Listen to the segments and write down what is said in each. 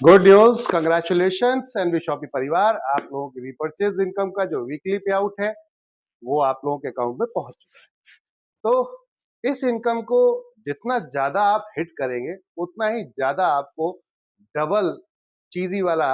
Good news, congratulations NV shoppe परिवार। आप लोगों की रिपर्चेज इनकम का जो वीकली पे आउट है वो आप लोगों के अकाउंट में पहुंच चुका है। तो इस इनकम को जितना ज्यादा आप हिट करेंगे उतना ही ज्यादा आपको डबल चीजी वाला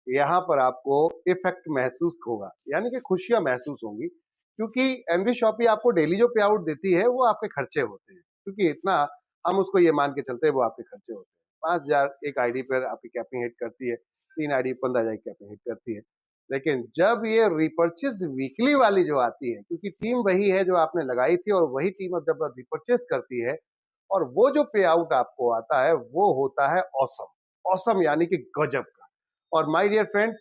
यहाँ पर आपको इफेक्ट महसूस होगा, यानी कि खुशियां महसूस होंगी, क्योंकि एनवी शॉपी आपको डेली जो पे आउट देती है वो आपके खर्चे होते हैं, क्योंकि इतना हम उसको ये मान के चलते हैं वो आपके खर्चे होते हैं। 5,000 एक आईडी पर आपकी कैपिंग हिट करती है, 3 आईडी 15,000 की कैपिंग हिट करती है। लेकिन जब ये रिपर्चेज वीकली वाली जो आती है, क्योंकि टीम वही है जो आपने लगाई थी और वही टीम अब जब रिपर्चेज करती है और वो जो पे आउट आपको आता है वो होता है ऑसम। ऑसम यानी कि गजब का। और माय डियर फ्रेंड,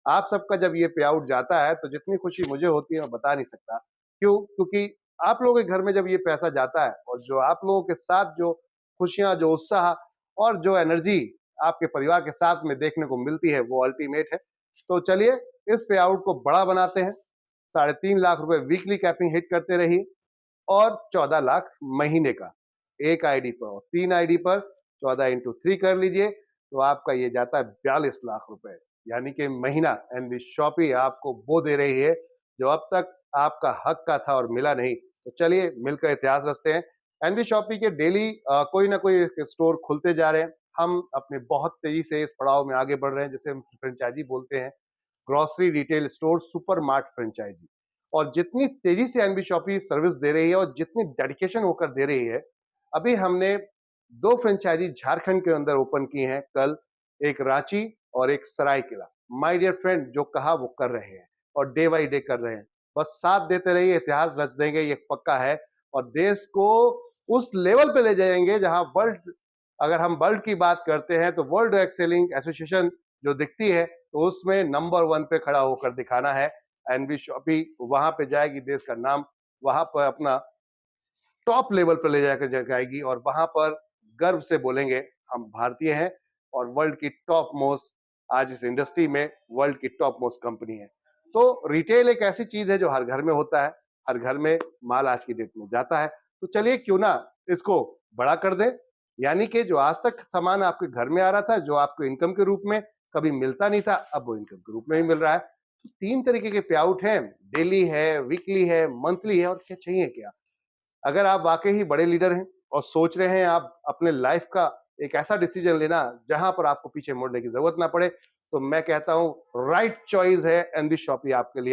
आप सबका जब ये पे आउट जाता है तो जितनी खुशी मुझे होती है मैं बता नहीं सकता। क्यों? क्योंकि आप लोगों के घर में जब ये पैसा जाता है और जो आप लोगों के साथ जो खुशियां, जो उत्साह और जो एनर्जी आपके परिवार के साथ में देखने को मिलती है वो अल्टीमेट है। तो चलिए इस पे आउट को बड़ा बनाते हैं। 3.5 लाख रुपए वीकली कैपिंग हिट करते रहिए और 14 लाख महीने का एक आईडी पर और 3 आईडी पर 14 इंटू 3 कर लीजिए, तो आपका ये जाता है 42 लाख रुपए, यानी कि महीना एनवी शॉपी आपको वो दे रही है जो अब तक आपका हक का था और मिला नहीं। तो चलिए मिलकर इतिहास रचते हैं। एनवी शॉपी के डेली कोई ना कोई स्टोर खुलते जा रहे हैं। हम अपने बहुत तेजी से इस पड़ाव में आगे बढ़ रहे हैं, जिसे हम फ्रेंचाइजी बोलते हैं, grocery retail store super mart franchise. और जितनी तेजी से एनबी शॉपी सर्विस दे रही है और जितनी डेडिकेशन होकर दे रही है, अभी हमने 2 फ्रेंचाइजी झारखंड के अंदर ओपन की हैं कल, एक रांची और एक सरायकेला। माय डियर फ्रेंड, जो कहा वो कर रहे हैं और डे बाय डे कर रहे हैं। बस साथ देते रहिए, इतिहास रच देंगे, ये पक्का है। और देश को उस लेवल पे ले जाएंगे जहां वर्ल्ड, अगर हम वर्ल्ड की बात करते हैं तो वर्ल्ड एक्सेलिंग एसोसिएशन जो दिखती है तो उसमें नंबर 1 पे खड़ा होकर दिखाना है। एनबी शॉपी वहां पे जाएगी, देश का नाम वहां पर अपना टॉप लेवल पर ले जाकर जाएगी और वहां पर गर्व से बोलेंगे हम भारतीय हैं और वर्ल्ड की टॉप मोस्ट, आज इस इंडस्ट्री में वर्ल्ड की टॉप मोस्ट कंपनी है। तो रिटेल एक ऐसी चीज है जो हर घर में होता है, हर घर में माल आज की डेट में जाता है। तो चलिए क्यों ना इसको बड़ा कर दें, यानी कि जो आज तक सामान आपके घर में आ रहा था, जो आपको इनकम के रूप में कभी मिलता नहीं था, अब वो इनकम के रूप में ही मिल रहा है। तो 3 तरीके के पे आउट हैं, डेली है, वीकली है, मंथली है, और क्या चाहिए क्या। अगर आप वाकई ही बड़े लीडर हैं और सोच रहे हैं आप अपने लाइफ का एक ऐसा डिसीजन लेना जहां पर आपको पीछे मुड़ने की जरूरत ना पड़े, तो मैं कहता हूं राइट चॉइस है एनबी शॉपी आपके लिए।